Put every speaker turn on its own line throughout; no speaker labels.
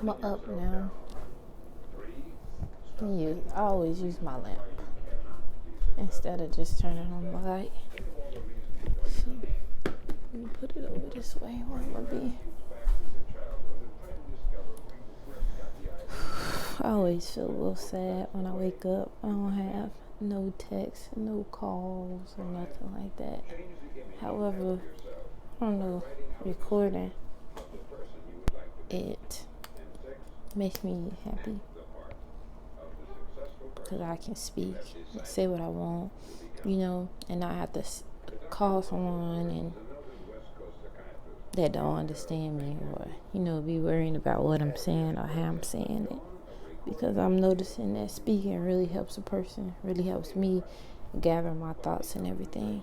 I'm up now. I always use my lamp instead of just turning on the light. So let me put it over this way where it will be. I always feel a little sad when I wake up. I don't have no texts, no calls, or nothing like that. However, I don't know, recording it makes me happy because I can speak and say what I want, and not have to call someone and that don't understand me, or be worrying about what I'm saying or how I'm saying it, because I'm noticing that speaking really helps a person, really helps me gather my thoughts and everything.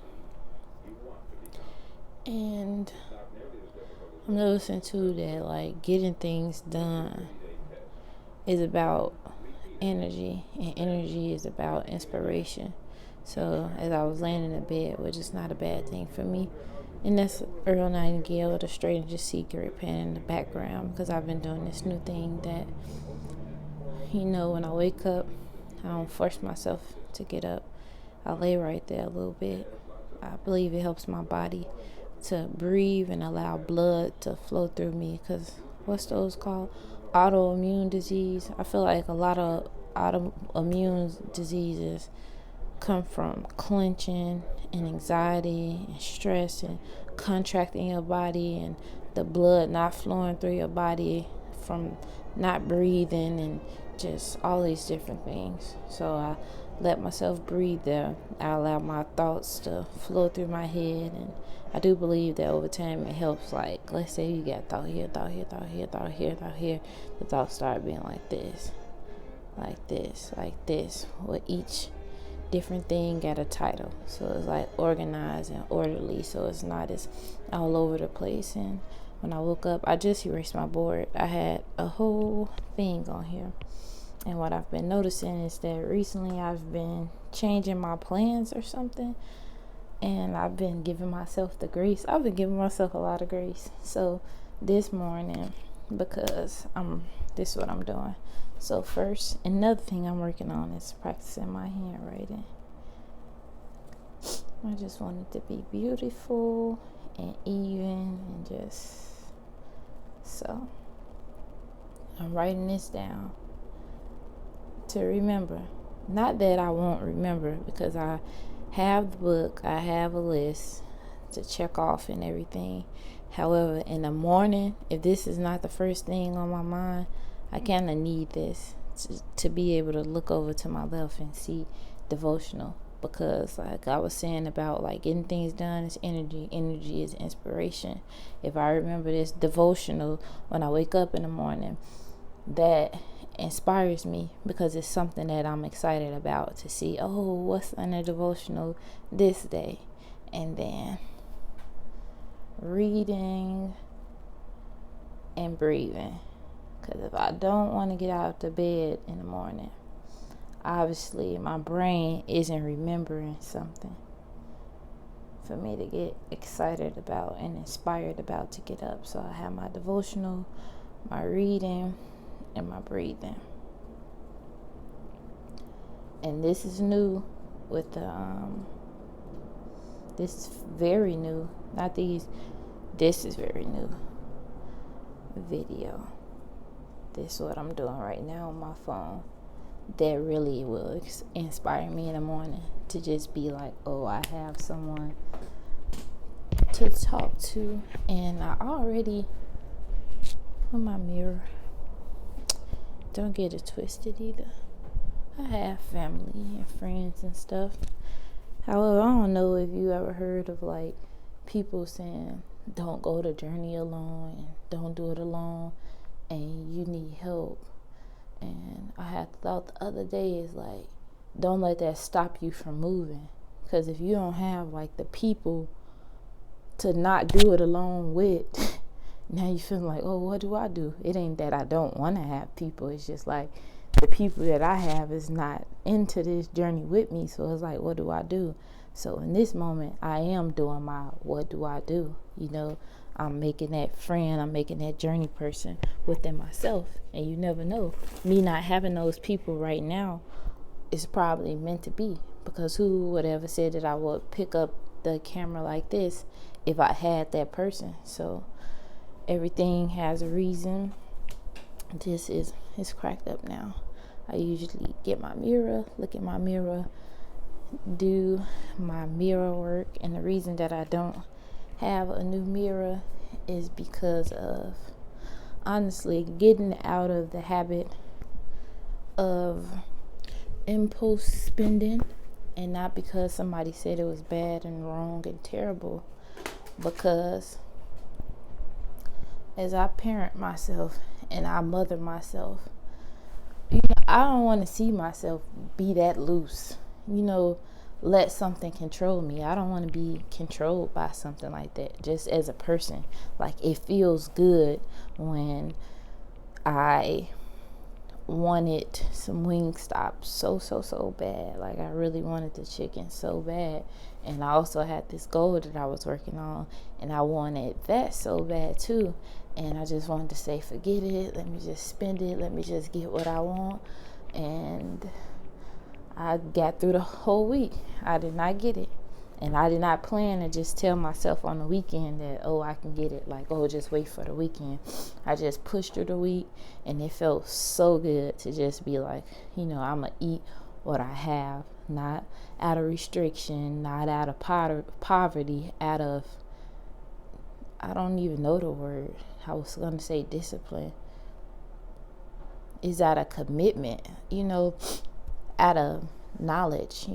And I'm noticing too that like getting things done is about energy, and energy is about inspiration. So as I was laying in the bed, which is not a bad thing for me, and that's Earl Nightingale, the Stranger Secret, playing in the background, because I've been doing this new thing that, when I wake up, I don't force myself to get up. I lay right there a little bit. I believe it helps my body to breathe and allow blood to flow through me, because what's those called? Autoimmune disease. I feel like a lot of autoimmune diseases come from clenching and anxiety and stress and contracting your body, and the blood not flowing through your body from not breathing, and just all these different things. So I let myself breathe there. I allow my thoughts to flow through my head, and I do believe that over time it helps. Like, let's say you got thought here, thought here, thought here, thought here, thought here. The thoughts start being like this, like this, like this, with each different thing got a title. So it's like organized and orderly, so it's not as all over the place. And when I woke up, I just erased my board. I had a whole thing on here. And what I've been noticing is that recently I've been changing my plans or something, and I've been giving myself the grace. I've been giving myself a lot of grace. So this morning, because this is what I'm doing. So first, another thing I'm working on is practicing my handwriting. I just want it to be beautiful and even, and just so I'm writing this down to remember. Not that I won't remember, because I have the book, I have a list to check off and everything. However, in the morning, if this is not the first thing on my mind, I kind of need this to be able to look over to my left and see devotional, because like I was saying about like getting things done is energy. Energy is inspiration. If I remember this devotional when I wake up in the morning, that inspires me, because it's something that I'm excited about to see. Oh, what's in a devotional this day? And then reading and breathing. Because if I don't want to get out of the bed in the morning, obviously my brain isn't remembering something for me to get excited about and inspired about to get up. So I have my devotional, my reading, and my breathing. And this is new with the this is very new. Not these. This is very new. Video. This is what I'm doing right now on my phone. That really will inspire me in the morning to just be like, oh, I have someone to talk to. And I already put my mirror. Don't get it twisted either. I have family and friends and stuff. However, I don't know if you ever heard of like people saying don't go the journey alone and don't do it alone and you need help. And I had thought the other day is like, don't let that stop you from moving. Because if you don't have like the people to not do it alone with, now you feel like, oh, what do I do? It ain't that I don't want to have people. It's just like the people that I have is not into this journey with me. So it's like, what do I do? So in this moment, I am doing my what do I do? I'm making that friend, I'm making that journey person within myself. And you never know. Me not having those people right now is probably meant to be, because who would ever said that I would pick up the camera like this if I had that person? So everything has a reason. This is cracked up now. I usually get my mirror, look at my mirror, do my mirror work. And the reason that I don't have a new mirror is because of, honestly, getting out of the habit of impulse spending. And not because somebody said it was bad and wrong and terrible, because as I parent myself and I mother myself, I don't want to see myself be that loose, let something control me. I don't want to be controlled by something like that, just as a person. Like, it feels good when I wanted some Wingstop so bad. Like, I really wanted the chicken so bad. And I also had this goal that I was working on, and I wanted that so bad too. And I just wanted to say, forget it, let me just spend it, let me just get what I want. And I got through the whole week. I did not get it. And I did not plan to just tell myself on the weekend that, oh, I can get it. Like, oh, just wait for the weekend. I just pushed through the week, and it felt so good to just be like, I'm going to eat what I have. Not out of restriction, not out of poverty, out of, I don't even know the word. I was going to say discipline. Is out of commitment, out of knowledge,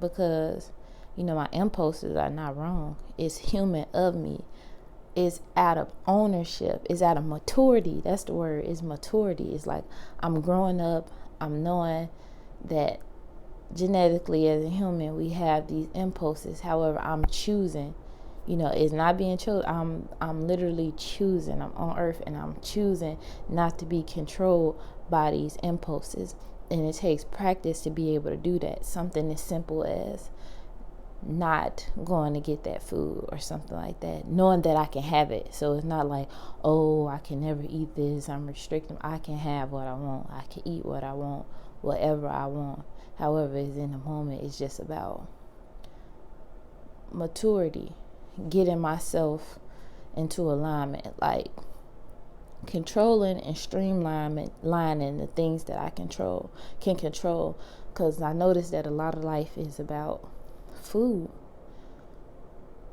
because, my impulses are not wrong. It's human of me. It's out of ownership. It's out of maturity. That's the word, is maturity. It's like, I'm growing up. I'm knowing that genetically as a human, we have these impulses. However, I'm choosing, it's not being chosen. I'm literally choosing. I'm on earth, and I'm choosing not to be controlled by these impulses. And it takes practice to be able to do that. Something as simple as not going to get that food or something like that, knowing that I can have it. So it's not like, oh, I can never eat this, I'm restricting. I can have what I want. I can eat what I want, whatever I want. However, it's in the moment. It's just about maturity, getting myself into alignment, like controlling and streamlining the things that I can control. Because I noticed that a lot of life is about food.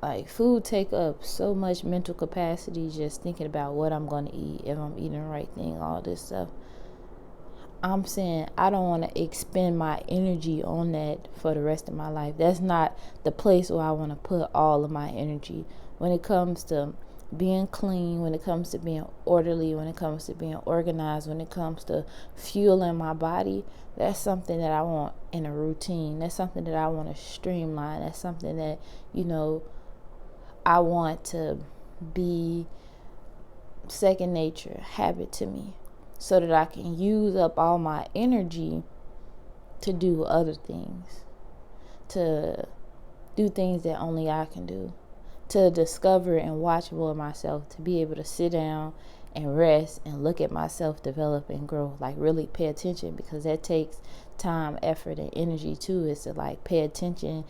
Like, food take up so much mental capacity, just thinking about what I'm going to eat, if I'm eating the right thing, all this stuff. I'm saying I don't want to expend my energy on that for the rest of my life. That's not the place where I want to put all of my energy. When it comes to being clean, when it comes to being orderly, when it comes to being organized, when it comes to fueling my body, that's something that I want in a routine. That's something that I want to streamline. That's something that, I want to be second nature, habit to me, so that I can use up all my energy to do other things, to do things that only I can do, to discover and watch more of myself, to be able to sit down and rest and look at myself develop and grow, like really pay attention, because that takes time, effort, and energy too, is to like pay attention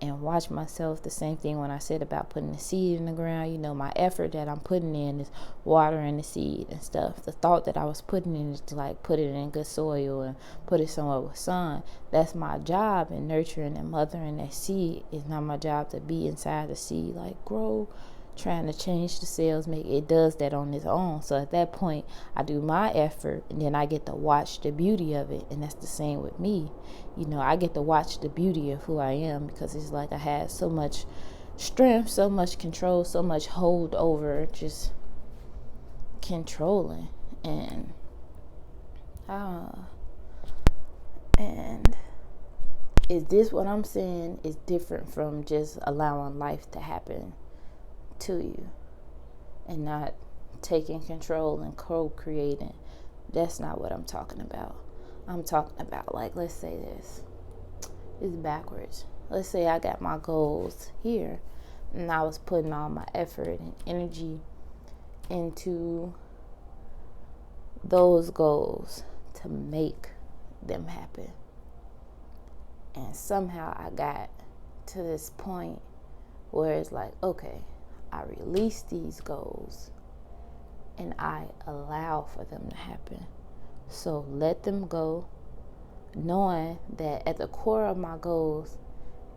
and watch myself. The same thing when I said about putting the seed in the ground. My effort that I'm putting in is watering the seed and stuff. The thought that I was putting in is to like put it in good soil and put it somewhere with sun. That's my job in nurturing and mothering that seed. It's not my job to be inside the seed, like grow, trying to change the cells. Make it does that on its own. So at that point, I do my effort, and then I get to watch the beauty of it. And that's the same with me. I get to watch the beauty of who I am, because it's like I had so much strength, so much control, so much hold over just controlling. And is this what I'm saying is different from just allowing life to happen to you and not taking control and co-creating? That's not what I'm talking about. I'm talking about, like, let's say this is backwards. Let's say I got my goals here, And I was putting all my effort and energy into those goals to make them happen. And somehow I got to this point where it's like, okay, I release these goals and I allow for them to happen. So let them go, knowing that at the core of my goals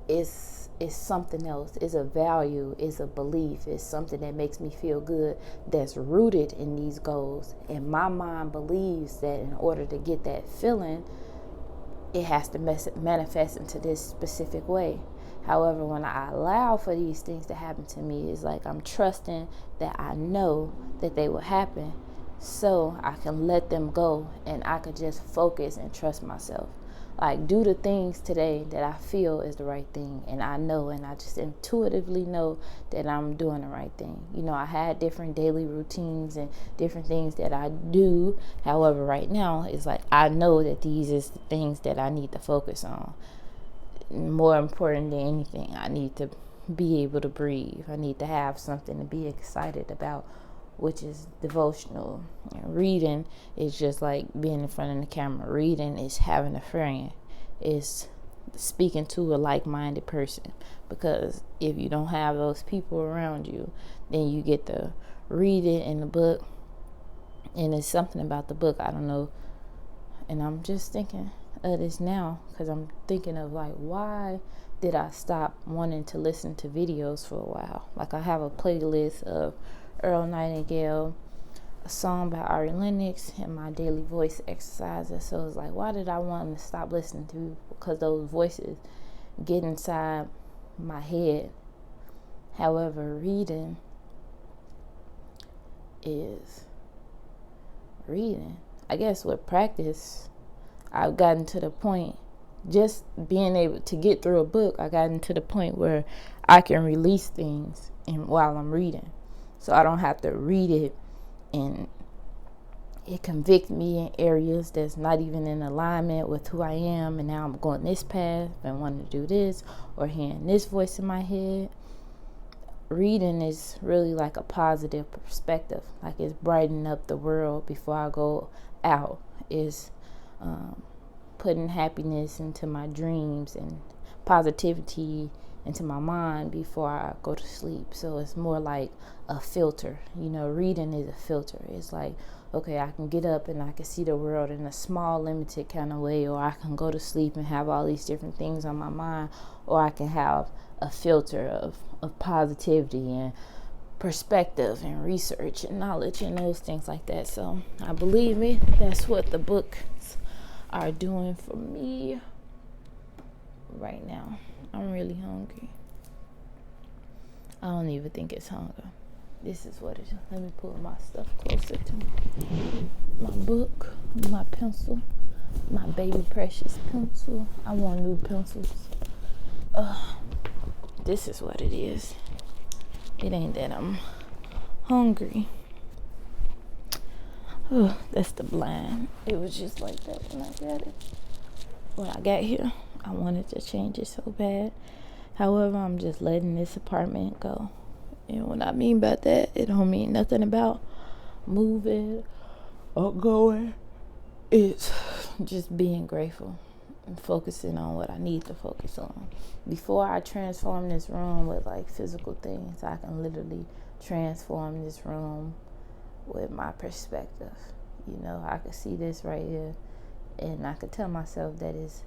is something else, is a value, is a belief, is something that makes me feel good, that's rooted in these goals. And my mind believes that in order to get that feeling, it has to manifest into this specific way. However, when I allow for these things to happen to me, it's like I'm trusting that I know that they will happen, so I can let them go and I could just focus and trust myself. Like, do the things today that I feel is the right thing, and I know, and I just intuitively know that I'm doing the right thing. You know, I had different daily routines and different things that I do. However, right now, it's like I know that these is the things that I need to focus on. More important than anything, I need to be able to breathe. I need to have something to be excited about, which is devotional. And reading is just like being in front of the camera. Reading is having a friend. It's speaking to a like-minded person. Because if you don't have those people around you, then you get to read it in the book. And it's something about the book, I don't know. And I'm just thinking of this now because I'm thinking of like, why did I stop wanting to listen to videos for a while? Like, I have a playlist of Earl Nightingale, a song by Ari Lennox, and my daily voice exercises. So it's like, why did I want to stop listening to? Because those voices get inside my head. However, reading is reading. I guess with practice, I've gotten to the point, just being able to get through a book, I gotten to the point where I can release things while I'm reading. So I don't have to read it and it convict me in areas that's not even in alignment with who I am, and now I'm going this path and wanting to do this, or hearing this voice in my head. Reading is really like a positive perspective. Like, it's brightening up the world before I go out. It's putting happiness into my dreams and positivity into my mind before I go to sleep. So it's more like a filter. You know, reading is a filter. It's like, okay, I can get up and I can see the world in a small, limited kind of way, or I can go to sleep and have all these different things on my mind, or I can have a filter of positivity and perspective and research and knowledge and those things like that. So I believe me, that's what the books are doing for me right now. I'm really hungry. I don't even think it's hunger. This is what it is. Let me pull my stuff closer to me. My book, my pencil, my baby precious pencil. I want new pencils. This is what it is. It ain't that I'm hungry. Oh, that's the blind. It was just like that when I got it. When I got here, I wanted to change it so bad. However, I'm just letting this apartment go. And what I mean by that, it don't mean nothing about moving or going. It's just being grateful and focusing on what I need to focus on. Before I transform this room with like physical things, I can literally transform this room with my perspective. You know, I could see this right here and I could tell myself that it's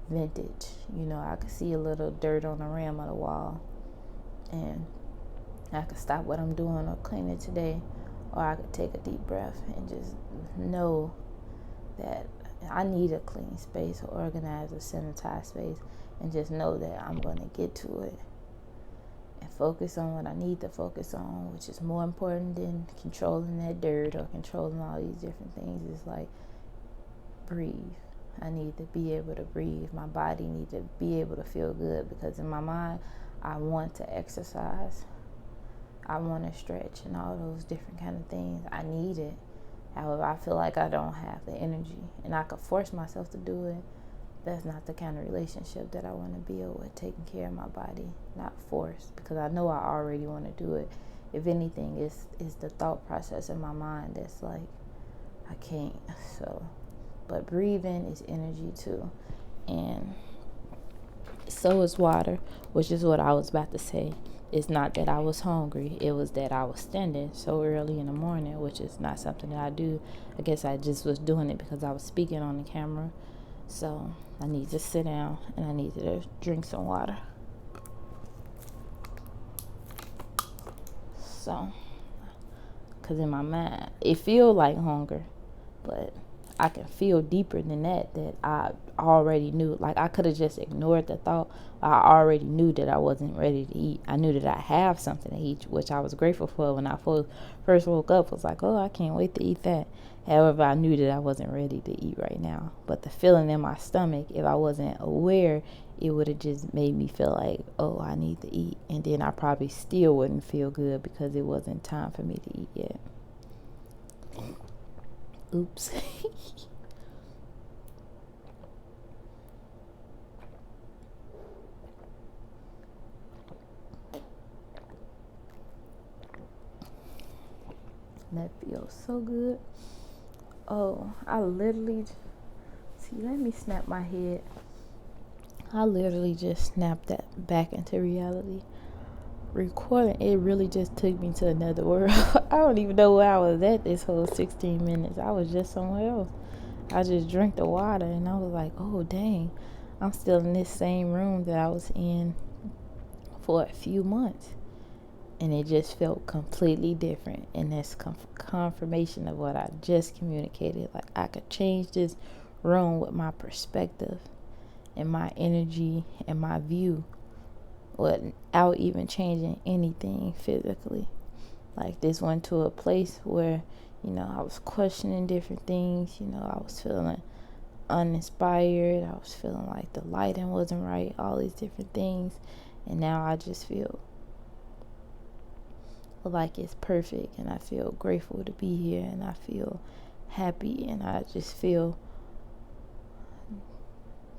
vintage. You know, I could see a little dirt on the rim of the wall and I could stop what I'm doing or clean it today, or I could take a deep breath and just know that I need a clean space, or organized or sanitized space, and just know that I'm going to get to it and focus on what I need to focus on, which is more important than controlling that dirt or controlling all these different things. It's like, breathe. I need to be able to breathe. My body needs to be able to feel good, because in my mind, I want to exercise. I want to stretch and all those different kind of things. I need it. However, I feel like I don't have the energy, and I could force myself to do it, that's not the kind of relationship that I want to build with, taking care of my body, not forced, because I know I already want to do it. If anything, it's the thought process in my mind that's like, I can't. So, but breathing is energy too. And so is water, which is what I was about to say. It's not that I was hungry, it was that I was standing so early in the morning, which is not something that I do. I guess I just was doing it because I was speaking on the camera. So I need to sit down and I need to drink some water. So, because in my mind, it feels like hunger, but I can feel deeper than that I already knew. Like, I could have just ignored the thought. I already knew that I wasn't ready to eat. I knew that I have something to eat, which I was grateful for when I first woke up. I was like, oh, I can't wait to eat that. However, I knew that I wasn't ready to eat right now. But the feeling in my stomach, if I wasn't aware, it would have just made me feel like, oh, I need to eat. And then I probably still wouldn't feel good because it wasn't time for me to eat yet. Oops. That feels so good. Oh, let me snap my head. I literally just snapped that back into reality. Recording, it really just took me to another world. I don't even know where I was at this whole 16 minutes. I was just somewhere else. I just drank the water and I was like, oh, dang. I'm still in this same room that I was in for a few months. And it just felt completely different. And that's confirmation of what I just communicated. Like, I could change this room with my perspective and my energy and my view without even changing anything physically. Like, this went to a place where, I was questioning different things. I was feeling uninspired. I was feeling like the lighting wasn't right, all these different things. And now I just feel like it's perfect, and I feel grateful to be here, and I feel happy, and I just feel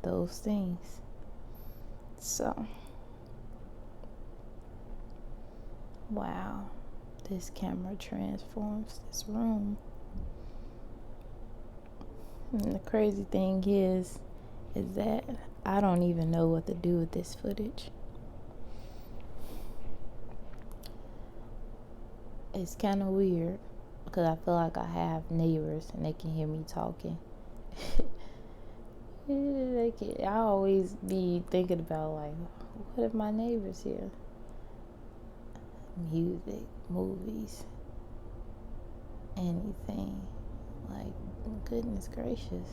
those things. So, wow, this camera transforms this room. And the crazy thing is that I don't even know what to do with this footage. It's kind of weird because I feel like I have neighbors and they can hear me talking. I always be thinking about, like, what if my neighbors hear? Music, movies, anything. Like, goodness gracious.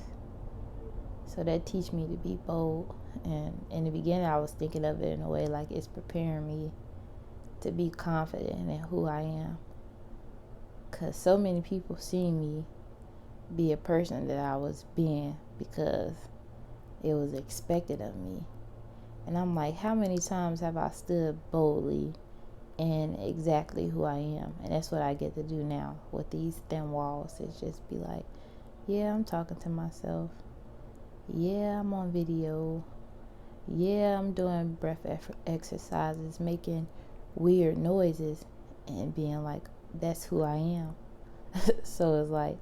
So that teach me to be bold. And in the beginning, I was thinking of it in a way like it's preparing me to be confident in who I am. Because so many people see me be a person that I was being because it was expected of me. And I'm like, how many times have I stood boldly in exactly who I am? And that's what I get to do now with these thin walls. It's just be like, yeah, I'm talking to myself. Yeah, I'm on video. Yeah, I'm doing breath exercises, making weird noises, and being like, that's who I am. So it's like,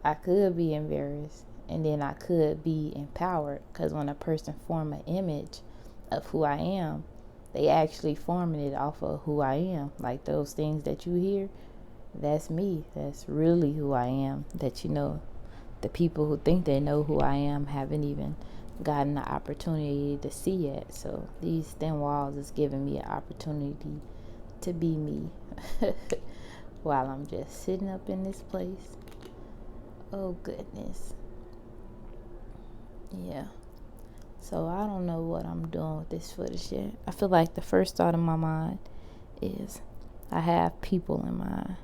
I could be embarrassed, and then I could be empowered, because when a person form an image of who I am, they actually forming it off of who I am. Like, those things that you hear, that's me. That's really who I am. That, the people who think they know who I am haven't even gotten the opportunity to see it. So these thin walls is giving me an opportunity to be me while I'm just sitting up in this place. Oh, goodness. Yeah. So I don't know what I'm doing with this footage yet. I feel like the first thought in my mind is I have people in mind.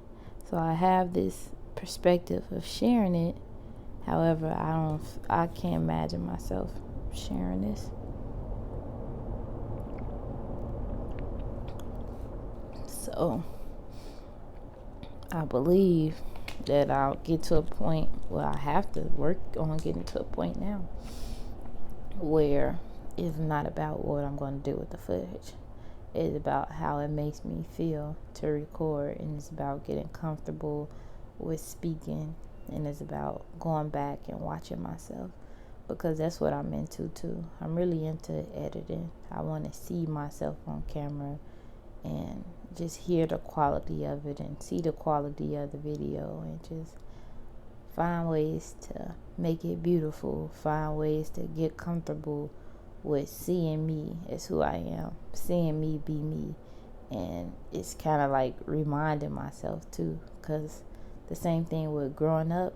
So I have this perspective of sharing it. However, I can't imagine myself sharing this. So I believe that I'll get to a point where I have to work on getting to a point now where it's not about what I'm going to do with the footage. It's about how it makes me feel to record, and it's about getting comfortable with speaking, and it's about going back and watching myself, because that's what I'm into too. I'm really into editing. I want to see myself on camera and just hear the quality of it and see the quality of the video, and just find ways to make it beautiful, find ways to get comfortable with seeing me as who I am, seeing me be me. And it's kind of like reminding myself too, because the same thing with growing up.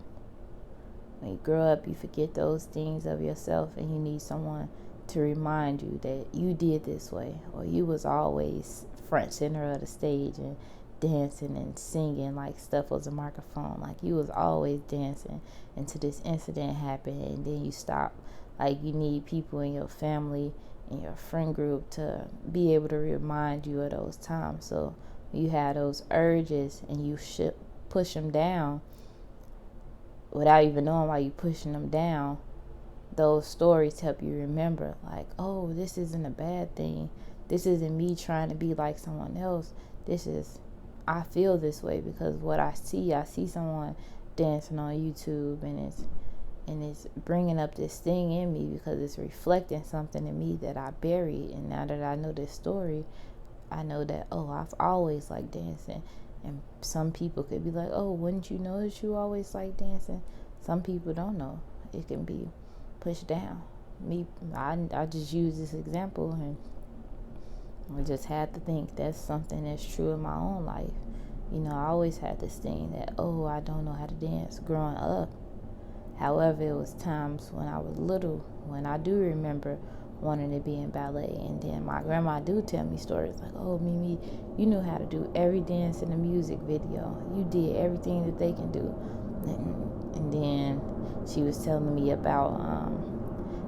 When you grow up, you forget those things of yourself, and you need someone to remind you that you did this way, or you was always front center of the stage and dancing and singing like stuff was a microphone. Like you was always dancing until this incident happened, and then you stop. Like you need people in your family and your friend group to be able to remind you of those times. So you have those urges and you should push them down without even knowing why you pushing them down. Those stories help you remember, like, oh, this isn't a bad thing. This isn't me trying to be like someone else. This is, I feel this way because what I see someone dancing on YouTube, and it's bringing up this thing in me because it's reflecting something in me that I buried. And now that I know this story, I know that, oh, I've always liked dancing. And some people could be like, oh, wouldn't you know that you always like dancing? Some people don't know. It can be pushed down. I just use this example, and I just had to think that's something that's true in my own life. I always had this thing that, oh, I don't know how to dance growing up. However, it was times when I was little, when I do remember wanting to be in ballet. And then my grandma do tell me stories like, oh, Mimi, you knew how to do every dance in the music video. You did everything that they can do. And then she was telling me about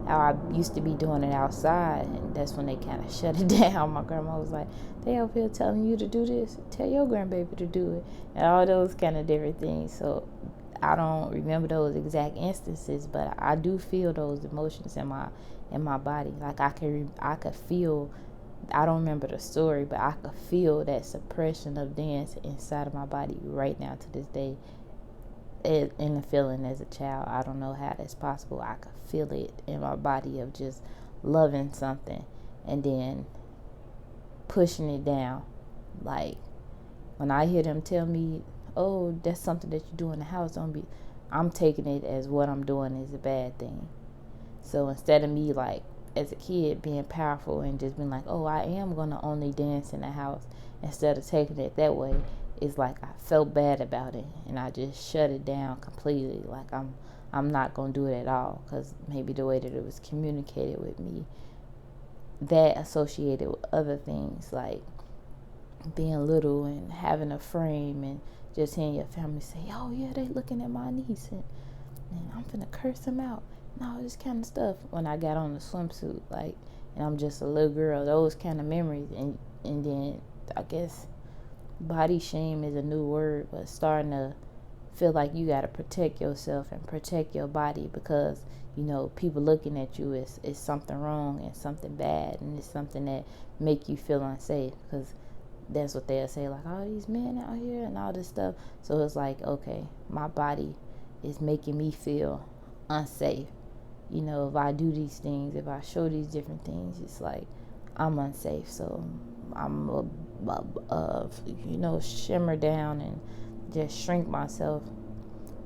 how I used to be doing it outside, and that's when they kind of shut it down. My grandma was like, they up here telling you to do this, tell your grandbaby to do it, and all those kind of different things. So I don't remember those exact instances, but I do feel those emotions in my body. Like I could feel. I don't remember the story, but I could feel that suppression of dance inside of my body right now to this day. In the feeling as a child, I don't know how that's possible. I could feel it in my body of just loving something and then pushing it down. Like when I hear them tell me, oh, that's something that you do in the house, I'm taking it as what I'm doing is a bad thing. So instead of me, like as a kid, being powerful and just being like, oh, I am gonna only dance in the house, instead of taking it that way, it's like I felt bad about it and I just shut it down completely. Like I'm not gonna do it at all, because maybe the way that it was communicated with me, that associated with other things like being little and having a frame, and just hearing your family say, oh yeah, they looking at my niece, and I'm finna curse them out and all this kind of stuff. When I got on the swimsuit, like, and I'm just a little girl, those kind of memories. And then I guess body shame is a new word, but starting to feel like you got to protect yourself and protect your body, because people looking at you is something wrong and something bad, and it's something that make you feel unsafe, because that's what they'll say, like, oh, these men out here and all this stuff. So it's like, okay, my body is making me feel unsafe. If I do these things, if I show these different things, it's like I'm unsafe. So I'm shimmer down and just shrink myself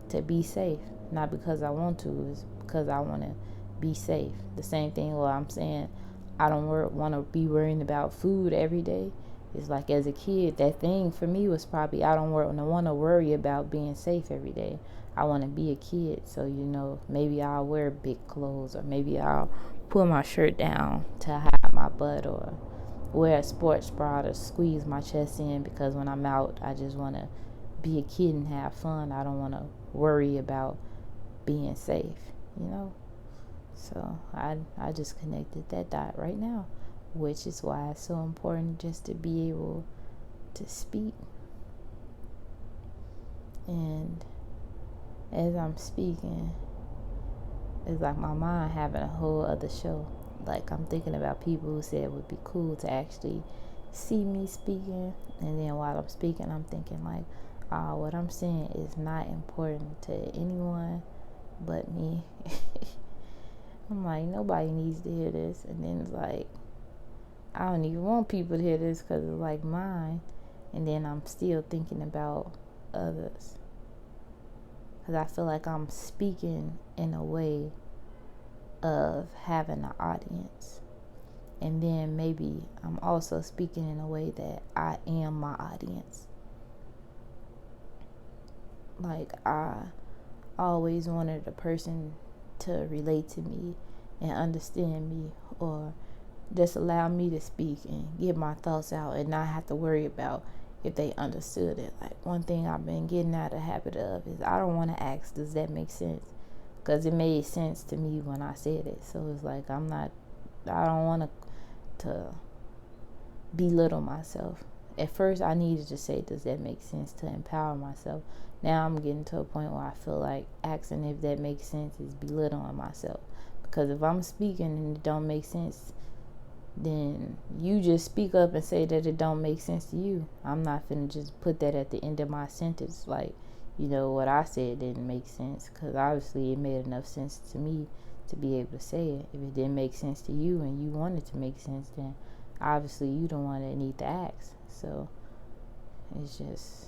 to be safe. Not because I want to, it's because I want to be safe. The same thing where I'm saying I don't want to be worrying about food every day. It's like as a kid, that thing for me was probably, I don't want to worry about being safe every day. I want to be a kid. So, maybe I'll wear big clothes, or maybe I'll pull my shirt down to hide my butt, or wear a sports bra to squeeze my chest in, because when I'm out, I just want to be a kid and have fun. I don't want to worry about being safe. So I just connected that dot right now, which is why it's so important just to be able to speak. And as I'm speaking, it's like my mind having a whole other show. Like, I'm thinking about people who said it would be cool to actually see me speaking, and then while I'm speaking, I'm thinking like, what I'm saying is not important to anyone but me. I'm like, nobody needs to hear this. And then it's like, I don't even want people to hear this because it's like mine. And then I'm still thinking about others, because I feel like I'm speaking in a way of having an audience. And then maybe I'm also speaking in a way that I am my audience. Like, I always wanted a person to relate to me and understand me, or just allow me to speak and get my thoughts out and not have to worry about if they understood it. Like, one thing I've been getting out of the habit of is I don't want to ask, does that make sense? Because it made sense to me when I said it. So it's like, I don't want to belittle myself. At first, I needed to say, does that make sense, to empower myself. Now I'm getting to a point where I feel like asking if that makes sense is belittling myself. Because if I'm speaking and it don't make sense, then you just speak up and say that it don't make sense to you. I'm not finna just put that at the end of my sentence, like, what I said didn't make sense, because obviously it made enough sense to me to be able to say it. If it didn't make sense to you and you want it to make sense, then obviously you don't want to need to ask. So it's just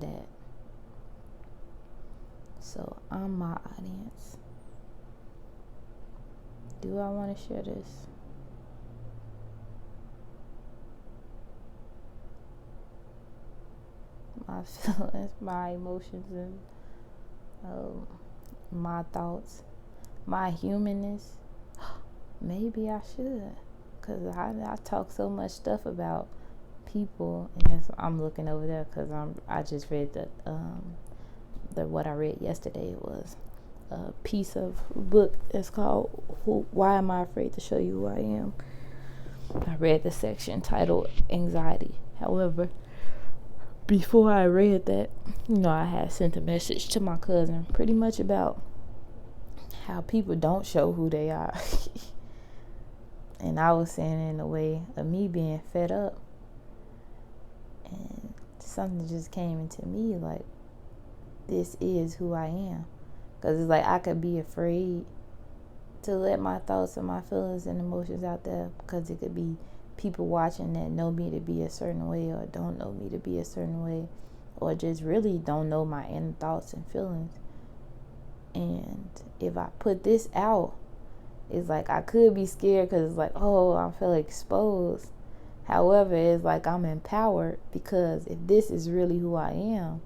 that. So I'm my audience. Do I want to share this? My feelings, my emotions, and my thoughts, my humanness? Maybe I should, because I talk so much stuff about people, and I'm looking over there because I just read the what I read yesterday was a piece of book. It's called Why Am I Afraid to Show You Who I Am? I read the section titled Anxiety. However, before I read that, I had sent a message to my cousin pretty much about how people don't show who they are. And I was saying in a way of me being fed up. And something just came into me like, this is who I am. Because it's like I could be afraid to let my thoughts and my feelings and emotions out there, because it could be people watching that know me to be a certain way or don't know me to be a certain way, or just really don't know my inner thoughts and feelings. And if I put this out, it's like I could be scared because it's like, oh, I feel exposed. However, it's like I'm empowered, because if this is really who I am,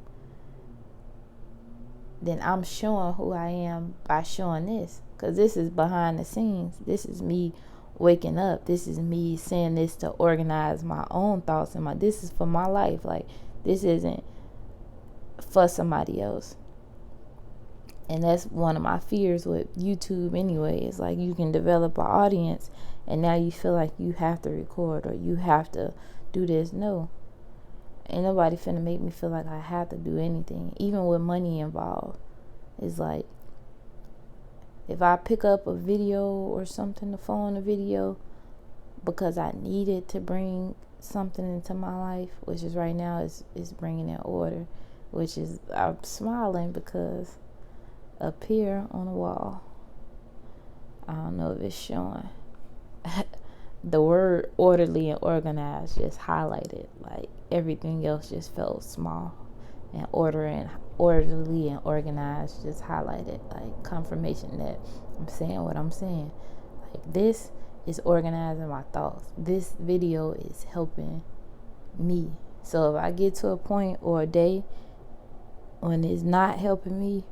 then I'm showing who I am by showing this. Because this is behind the scenes. This is me waking up. This is me saying this to organize my own thoughts and this is for my life. Like, this isn't for somebody else. And that's one of my fears with YouTube anyway. It's like you can develop an audience and now you feel like you have to record or you have to do this. No. Ain't nobody finna make me feel like I have to do anything. Even with money involved. It's like, if I pick up a video or something, to phone a video, because I needed to bring something into my life, which is right now is bringing in order, which is, I'm smiling because up here on the wall, I don't know if it's showing, the word orderly and organized just highlighted. Like, everything else just felt small, and orderly and organized just highlighted, like confirmation that I'm saying what I'm saying. Like, this is organizing my thoughts. This video is helping me. So if I get to a point or a day when it's not helping me,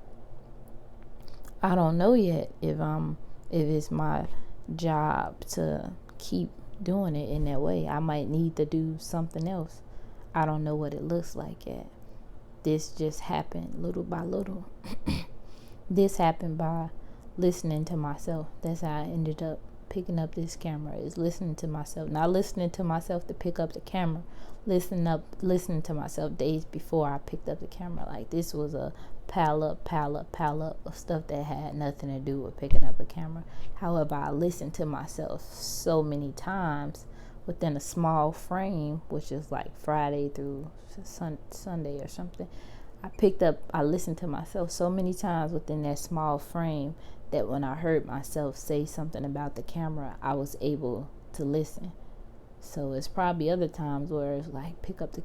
I don't know yet if it's my job to keep doing it in that way. I might need to do something else. I don't know what it looks like yet. This just happened little by little. This happened by listening to myself. That's how I ended up picking up this camera is listening to myself, not listening to myself to pick up the camera, listening to myself days before I picked up the camera. Like, this was a pile up of stuff that had nothing to do with picking up a camera. However, I listened to myself so many times within a small frame, which is like Friday through Sunday or something. I listened to myself so many times within that small frame that when I heard myself say something about the camera, I was able to listen. So it's probably other times where it's like, pick up the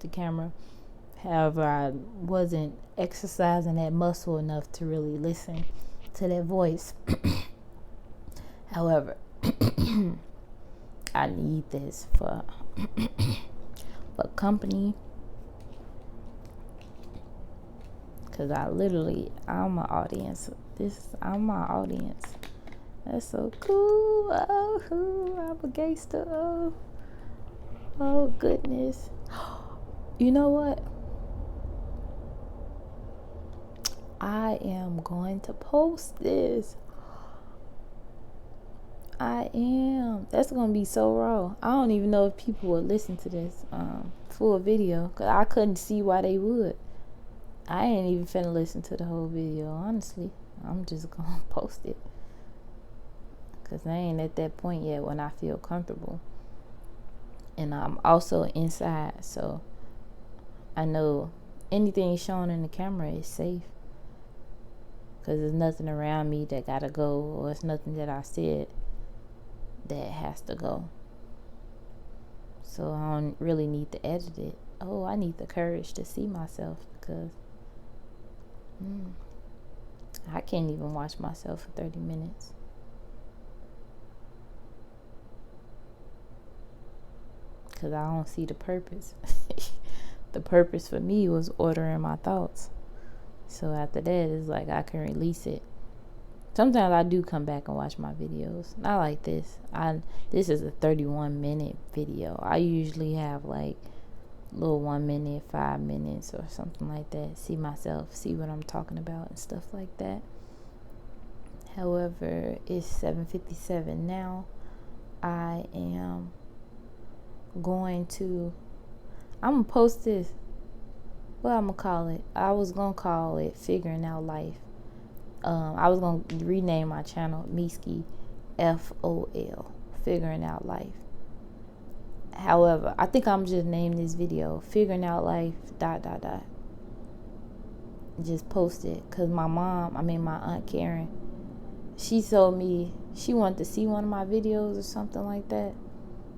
camera. However, I wasn't exercising that muscle enough to really listen to that voice. However, I need this for company. Because I'm my audience. I'm my audience. That's so cool. Oh, I'm a gangster. Oh, goodness. You know what? I am going to post this. I am. That's going to be so raw. I don't even know if people will listen to this full video. Because I couldn't see why they would. I ain't even finna listen to the whole video, honestly. I'm just gonna post it. Because I ain't at that point yet when I feel comfortable. And I'm also inside, so I know anything shown in the camera is safe. Because there's nothing around me that gotta go, or it's nothing that I said that has to go. So I don't really need to edit it. Oh, I need the courage to see myself, because I can't even watch myself for 30 minutes. Because I don't see the purpose. The purpose for me was ordering my thoughts. So after that, it's like I can release it. Sometimes I do come back and watch my videos. Not like this. This is a 31-minute video. I usually have like little 1 minute, 5 minutes or something like that. See myself, see what I'm talking about and stuff like that. However, it's 7:57 now. I am going to post this. What I'm gonna call it? I was gonna call it Figuring Out Life. I was gonna rename my channel Miski FOL, Figuring Out Life. However, I think I'm just name this video Figuring Out Life ... Just post it, because my Aunt Karen, she told me she wanted to see one of my videos or something like that,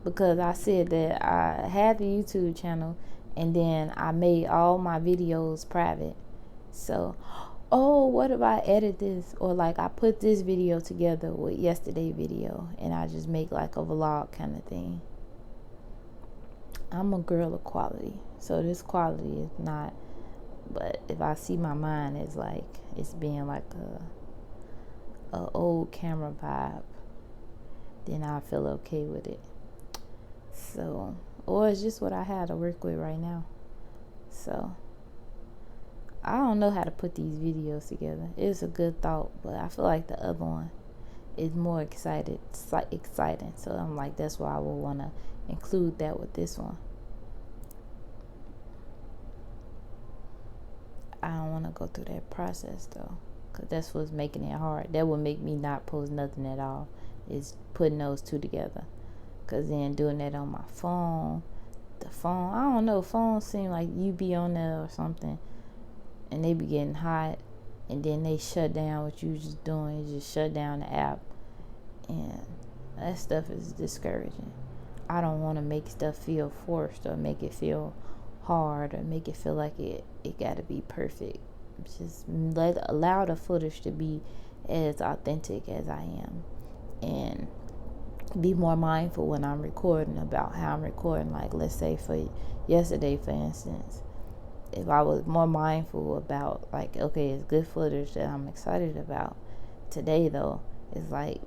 because I said that I had the YouTube channel and then I made all my videos private. So, what if I edit this, or like I put this video together with yesterday video and I just make like a vlog kind of thing. I'm a girl of quality, so this quality is not, but if I see my mind as like it's being like a old camera vibe, then I feel okay with it. So, or it's just what I have to work with right now. So I don't know how to put these videos together. It's a good thought, but I feel like the other one is more exciting. So I'm like, that's why I would want to include that with this one. I don't want to go through that process though, because that's what's making it hard. That would make me not post nothing at all, is putting those two together. Because then doing that on my phone, I don't know, phones seem like you be on there or something and they be getting hot, and then they shut down what you just doing. You just shut down the app, and that stuff is discouraging. I don't want to make stuff feel forced or make it feel hard or make it feel like it got to be perfect. Just allow the footage to be as authentic as I am, and be more mindful when I'm recording about how I'm recording. Like, let's say for yesterday, for instance, if I was more mindful about like, okay, it's good footage that I'm excited about. Today though, it's like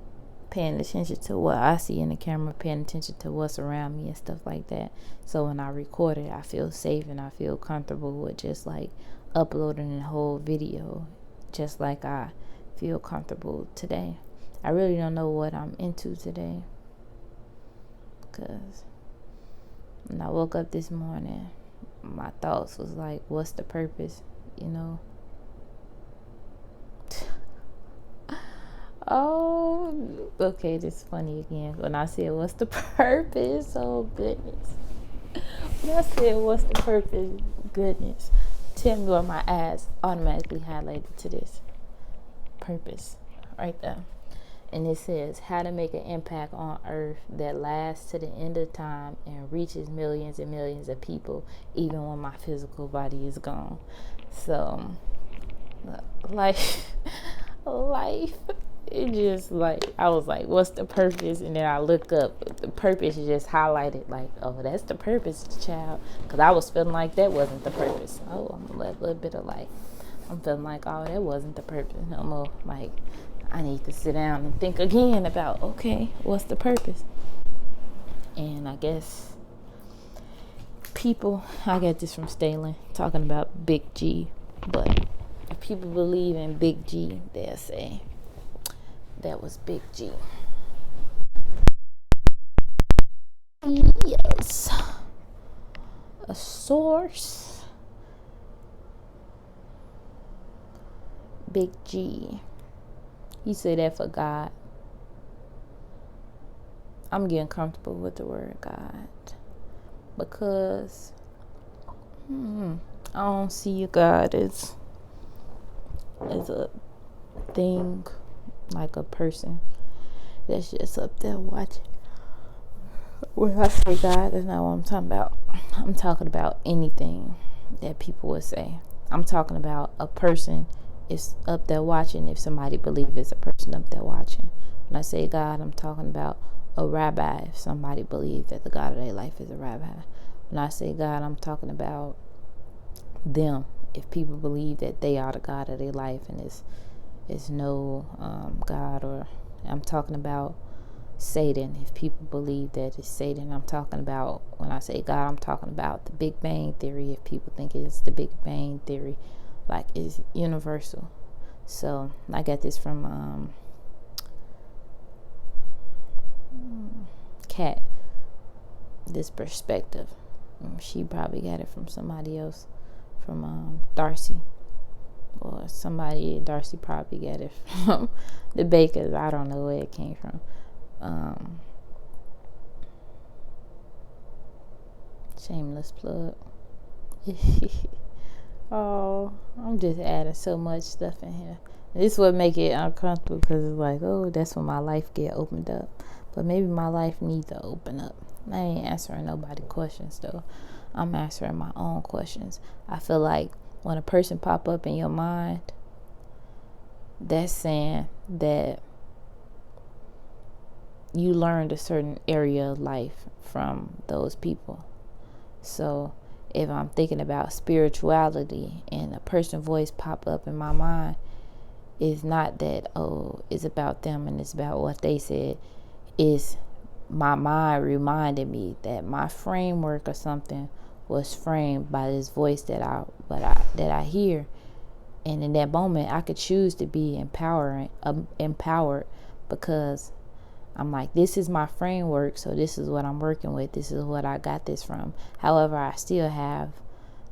paying attention to what I see in the camera, paying attention to what's around me and stuff like that. So when I record it, I feel safe and I feel comfortable with just like uploading the whole video, just like I feel comfortable today. I really don't know what I'm into today, because when I woke up this morning, my thoughts was like, what's the purpose, you know? Oh, okay, this is funny again. When I said, what's the purpose? Oh, goodness. When I said, what's the purpose? Goodness. Tell me why my eyes automatically highlighted to this. Purpose. Right there. And it says, how to make an impact on earth that lasts to the end of time and reaches millions and millions of people, even when my physical body is gone. So, life, it just like, I was like, what's the purpose? And then I look up, the purpose is just highlighted, like, oh, that's the purpose, child. Because I was feeling like that wasn't the purpose. Oh, I'm a little bit of like, I'm feeling like, oh, that wasn't the purpose. No more, like, I need to sit down and think again about, okay, what's the purpose? And I guess people, I got this from Stalin, talking about Big G. But if people believe in Big G, they'll say that was Big G. Yes. A source. Big G. You say that for God. I'm getting comfortable with the word God, because I don't see God as a thing, like a person that's just up there watching. When I say God, that's not what I'm talking about. I'm talking about anything that people would say. I'm talking about a person is up there watching, if somebody believes it's a person up there watching. When I say God, I'm talking about a rabbi, if somebody believes that the God of their life is a rabbi. When I say God, I'm talking about them, if people believe that they are the God of their life and it's no God. Or I'm talking about Satan, if people believe that it's Satan. I'm talking about, when I say God, I'm talking about the Big Bang Theory, if people think it's the Big Bang Theory, like it's universal. So I got this from Kat, this perspective. She probably got it from somebody else, from Darcy, or somebody. Darcy probably got it from the Bakers. I don't know where it came from. Shameless plug. Oh, I'm just adding so much stuff in here. This would make it uncomfortable, because it's like, oh, that's when my life get opened up. But maybe my life needs to open up. I ain't answering nobody's questions though. I'm answering my own questions. I feel like when a person pop up in your mind, that's saying that you learned a certain area of life from those people. So if I'm thinking about spirituality and a person's voice pop up in my mind, it's not that, oh, it's about them and it's about what they said. It's my mind reminded me that my framework or something was framed by this voice that I hear. And in that moment, I could choose to be empowered, because I'm like, this is my framework, so this is what I'm working with. This is what I got this from. However, I still have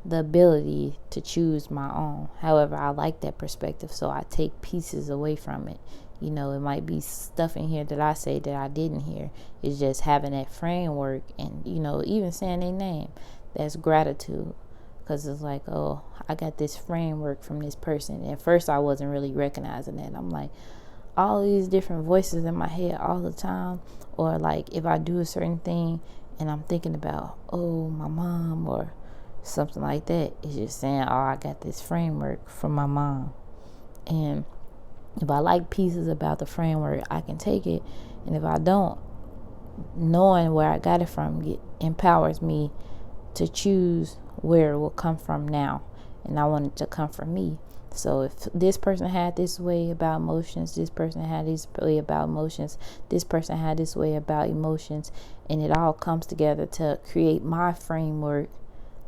the ability to choose my own. However, I like that perspective, so I take pieces away from it. You know, it might be stuff in here that I say that I didn't hear. It's just having that framework, and, you know, even saying their name. That's gratitude, because it's like, oh, I got this framework from this person. At first, I wasn't really recognizing that. I'm like, all these different voices in my head all the time, or like if I do a certain thing and I'm thinking about, oh, my mom or something like that, it's just saying, oh, I got this framework from my mom. And if I like pieces about the framework, I can take it. And if I don't, knowing where I got it from empowers me to choose where it will come from now. And I want it to come from me. So if this person had this way about emotions, this person had this way about emotions, this person had this way about emotions, and it all comes together to create my framework,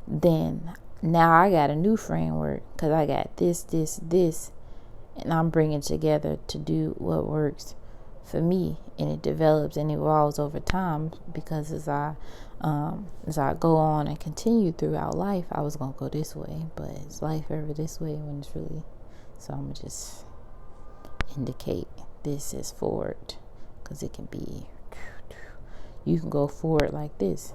then now I got a new framework, because I got this, and I'm bringing together to do what works for me, and it develops and evolves over time, because as I go on and continue throughout life, I was gonna go this way, but is life ever this way when it's really? So I'm gonna just indicate this as forward, because it can be, you can go forward like this,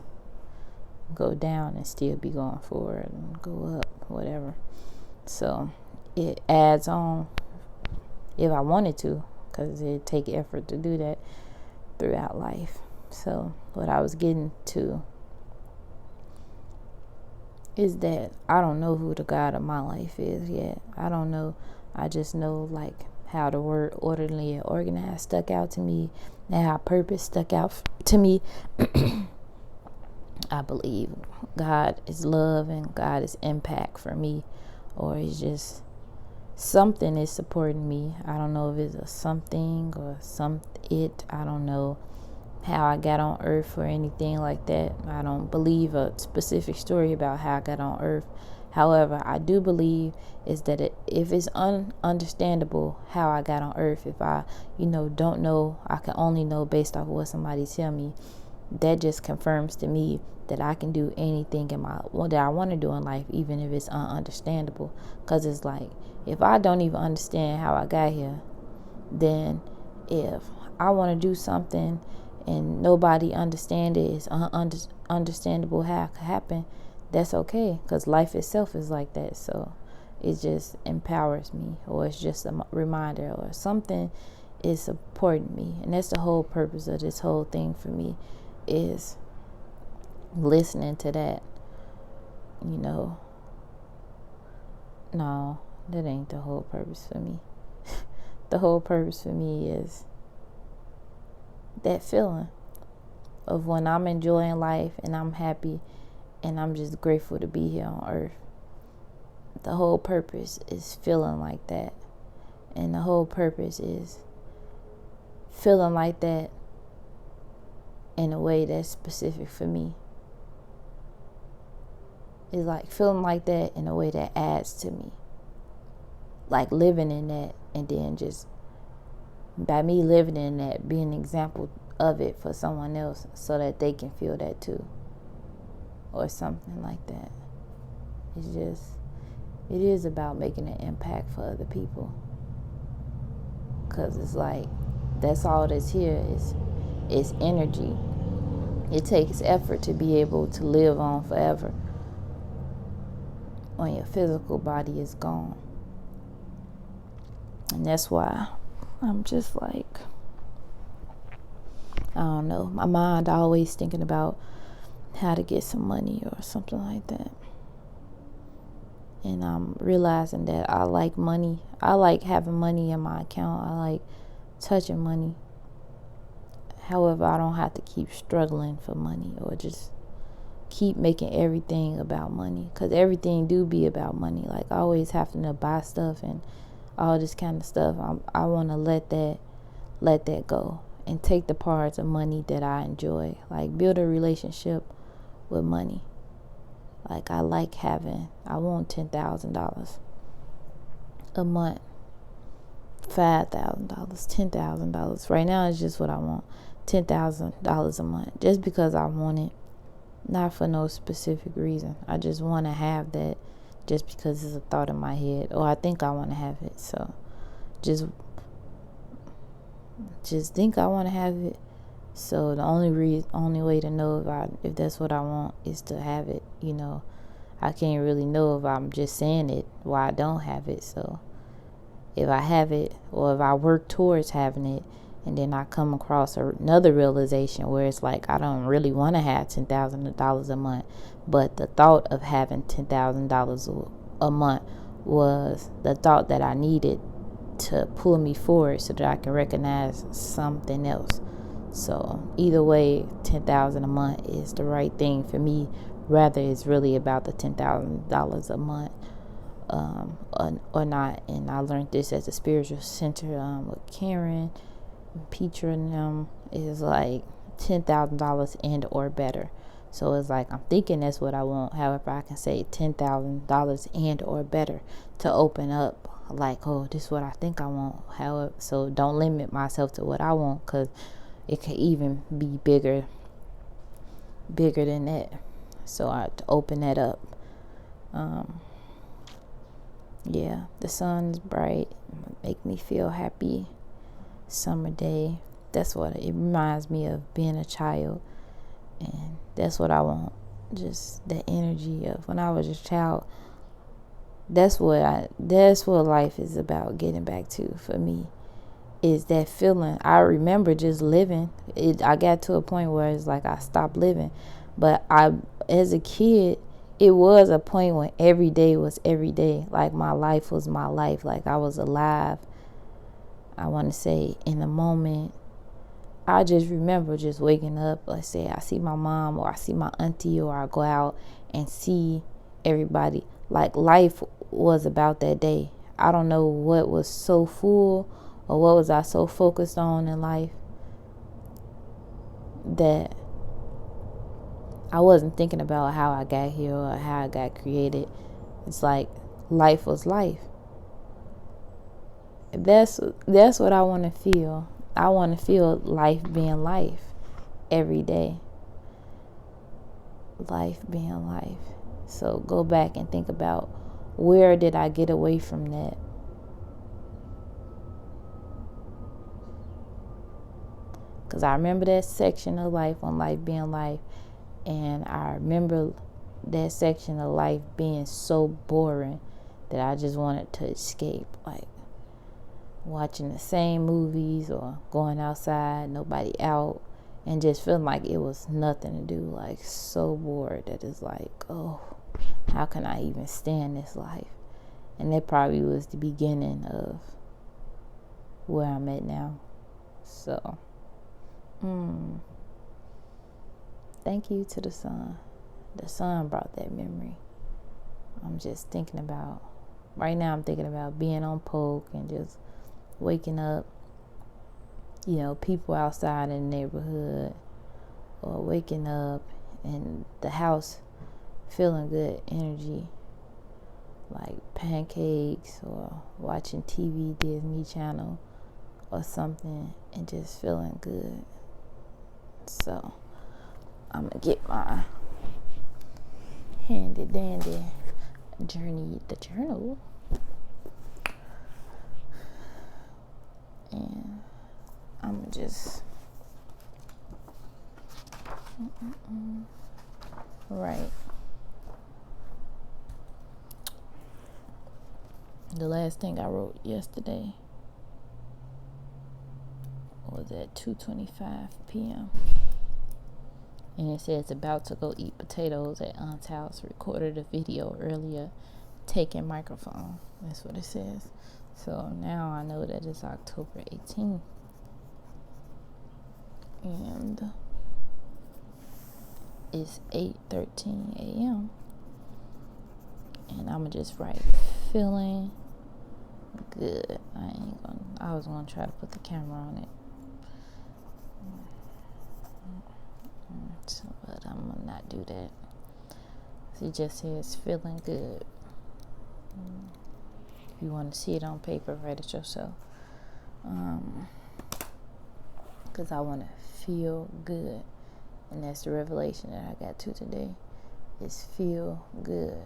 go down and still be going forward, and go up, whatever. So it adds on if I wanted to, because it take effort to do that throughout life. So what I was getting to is that I don't know who the God of my life is yet. I don't know. I just know like how the word orderly and organized stuck out to me, and how purpose stuck out to me. I believe God is love and God is impact for me, or it's just something is supporting me. I don't know if it's a something or I don't know how I got on earth or anything like that. I don't believe a specific story about how I got on earth. However, I do believe is that if it's understandable how I got on earth, if I, don't know, I can only know based off what somebody tell me, that just confirms to me that I can do anything that I want to do in life, even if it's ununderstandable. Because it's like, if I don't even understand how I got here, then if I want to do something and nobody understand it, it's understandable how it could happen, that's okay, because life itself is like that. So it just empowers me, or it's just a reminder, or something is supporting me. And that's the whole purpose of this whole thing for me, is listening to that. No, that ain't the whole purpose for me. The whole purpose for me is that feeling of when I'm enjoying life and I'm happy and I'm just grateful to be here on earth. The whole purpose is feeling like that. And the whole purpose is feeling like that in a way that's specific for me. It's like feeling like that in a way that adds to me. Like living in that, and then just by me living in that, being an example of it for someone else so that they can feel that too. Or something like that. It is about making an impact for other people. Because it's like, that's all that's here is energy. It takes effort to be able to live on forever when your physical body is gone. And that's why I'm just like, I don't know, my mind always thinking about how to get some money or something like that. And I'm realizing that I like money. I like having money in my account. I like touching money. However, I don't have to keep struggling for money, or just keep making everything about money, because everything do be about money. Like always having to buy stuff and all this kind of stuff. I want to let that go and take the parts of money that I enjoy. Like build a relationship with money. Like I want $10,000 a month, $5,000, $10,000. Right now it's just what I want, $10,000 a month, just because I want it, not for no specific reason. I just want to have that just because it's a thought in my head, or I think I want to have it. So just think I want to have it. So the only way to know if that's what I want is to have it. I can't really know if I'm just saying it while I don't have it. So if I have it, or if I work towards having it, and then I come across another realization where it's like I don't really want to have $10,000 a month, but the thought of having $10,000 a month was the thought that I needed to pull me forward so that I can recognize something else. So either way, $10,000 a month is the right thing for me. Rather, it's really about the $10,000 a month or not. And I learned this at the spiritual center with Karen, Petra, and them. Is like $10,000 and or better. So it's like I'm thinking that's what I want. However, I can say $10,000 and or better to open up. Like, oh, this is what I think I want. However, so don't limit myself to what I want, because it could even be bigger than that. So I have to open that up. Yeah, the sun's bright, make me feel happy. Summer day, that's what it reminds me of, being a child. And that's what I want, just the energy of when I was a child. That's what life is about, getting back to for me, is that feeling. I remember just living it. I got to a point where it's like I stopped living, but as a kid, it was a point when every day was every day. Like my life was my life. Like I was alive. I want to say in the moment. I just remember just waking up. Let's say I see my mom or I see my auntie, or I go out and see everybody. Like life was about that day. I don't know what was so full, or what was I so focused on in life that I wasn't thinking about how I got here or how I got created. It's like life was life. That's what I want to feel. I want to feel life being life every day. Life being life. So go back and think about, where did I get away from that? Because I remember that section of life on life being life. And I remember that section of life being so boring that I just wanted to escape. Like watching the same movies or going outside, nobody out, and just feeling like it was nothing to do. Like so bored that it's like, oh, how can I even stand this life? And that probably was the beginning of where I'm at now. So, thank you to the sun. The sun brought that memory. I'm just thinking about, right now I'm thinking about being on Polk and just waking up, people outside in the neighborhood, or waking up in the house feeling good energy, like pancakes or watching TV, Disney Channel or something, and just feeling good. So I'm gonna get my handy dandy journal, and I'm gonna just write. The last thing I wrote yesterday was at 2:25 p.m. and it says, about to go eat potatoes at Aunt's house. Recorded a video earlier, taking microphone. That's what it says. So now I know that it's October 18th. And it's 8:13 a.m. And I'm gonna just write, feeling good. I was gonna try to put the camera on it. But I'm gonna not do that. It just says feeling good. If you want to see it on paper, write it yourself. Because I want to feel good. And that's the revelation that I got to today, is feel good.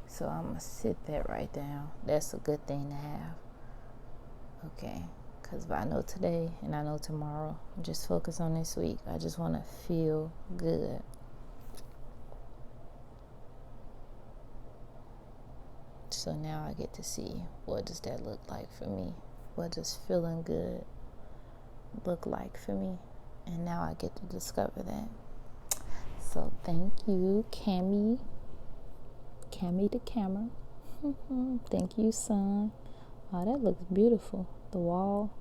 So I'm going to sit that right down. That's a good thing to have. Okay. Because if I know today and I know tomorrow, I'm just focused on this week. I just want to feel good. So now I get to see, what does that look like for me? What does feeling good look like for me? And now I get to discover that. So thank you, Cammy the camera. Thank you, son. Oh, that looks beautiful. The wall.